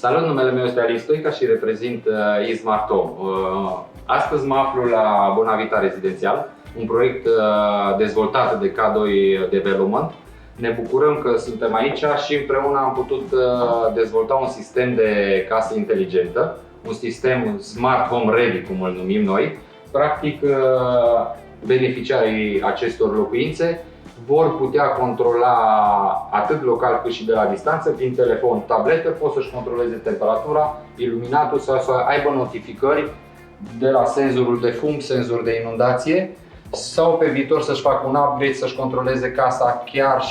Salut, numele meu este Alin Stoica și reprezint eSmart Home. Astăzi mă aflu la Bonavita Rezidențial, un proiect dezvoltat de K2 Development. Ne bucurăm că suntem aici și împreună am putut dezvolta un sistem de casă inteligentă, un sistem Smart Home Ready, cum îl numim noi. Practic, beneficiarii acestor locuințe vor putea controla atât local cât și de la distanță, prin telefon, tabletă, pot să-și controleze temperatura, iluminatul sau să aibă notificări de la senzorul de fum, senzor de inundație, sau pe viitor să-și facă un upgrade, să-și controleze casa chiar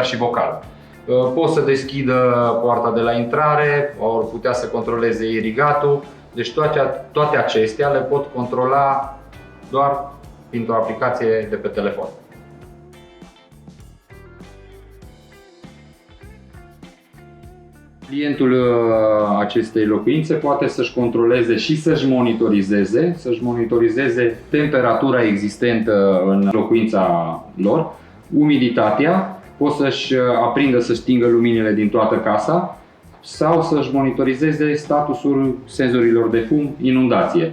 și vocal. Pot să deschidă poarta de la intrare, ori putea să controleze irigatul, deci toate acestea le pot controla doar printr-o aplicație de pe telefon. Clientul acestei locuințe poate să-și controleze și să-și monitorizeze temperatura existentă în locuința lor, umiditatea, pot să-și aprindă, să stingă luminile din toată casa sau să-și monitorizeze statusul senzorilor de fum, inundație.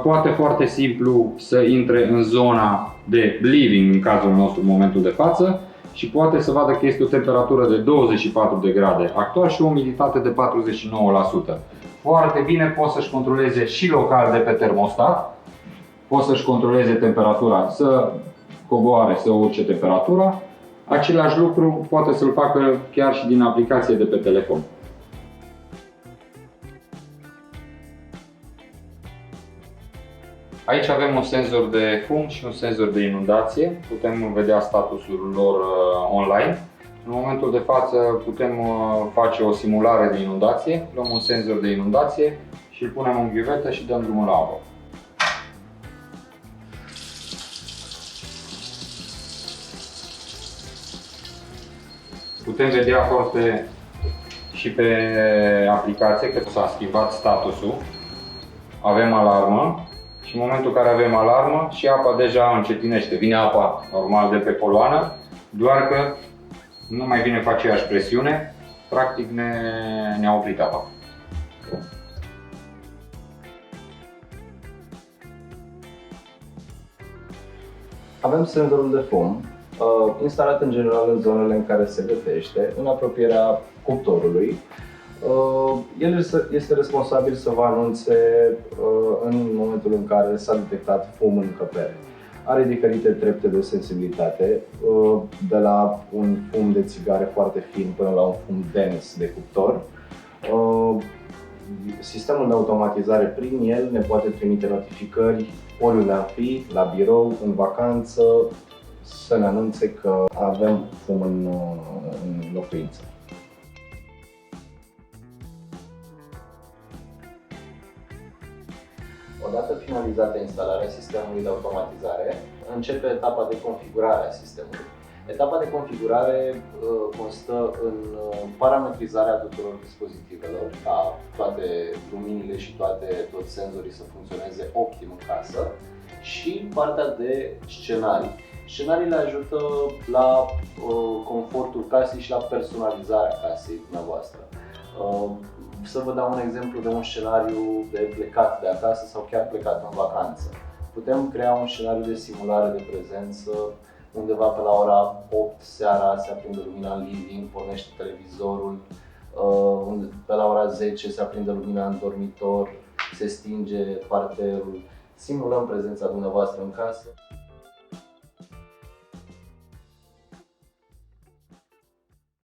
Poate foarte simplu să intre în zona de living, în cazul nostru, în momentul de față, și poate să vadă că este o temperatură de 24 de grade actual și o umiditate de 49%. Foarte bine, pot să-și controleze și local de pe termostat, pot să-și controleze temperatura, să coboare, să urce temperatura. Același lucru poate să-l facă chiar și din aplicație de pe telefon. Aici avem un senzor de fum și un senzor de inundație. Putem vedea statusul lor online. În momentul de față putem face o simulare de inundație. Luăm un senzor de inundație și îl punem în ghiuvetă și dăm drumul la apă. Putem vedea foarte și pe aplicație că s-a schimbat statusul. Avem alarmă. Și în momentul în care avem alarmă, și apa deja încetinește. Vine apa normal de pe coloană, doar că nu mai vine cu aceeași presiune, practic ne-a oprit apa. Avem senzorul de fum, instalat în general în zonele în care se gătește, în apropierea cuptorului. El este responsabil să vă anunțe în momentul în care s-a detectat fum în încăpere. Are diferite trepte de sensibilitate, de la un fum de țigare foarte fin până la un fum dens de cuptor. Sistemul de automatizare prin el ne poate trimite notificări oriunde am fi, la birou, în vacanță, să ne anunțe că avem fum în locuință. Odată finalizată instalarea sistemului de automatizare, începe etapa de configurare a sistemului. Etapa de configurare constă în parametrizarea tuturor dispozitivelor, ca toate luminile și toți senzorii să funcționeze optim în casă, și partea de scenarii. Scenariile ajută la confortul casei și la personalizarea casei dumneavoastră. Să vă dau un exemplu de un scenariu de plecat de acasă sau chiar plecat în vacanță. Putem crea un scenariu de simulare de prezență, undeva pe la ora 8 seara se aprinde lumina în living, pornește televizorul, pe la ora 10 se aprinde lumina în dormitor, se stinge parterul. Simulăm prezența dumneavoastră în casă.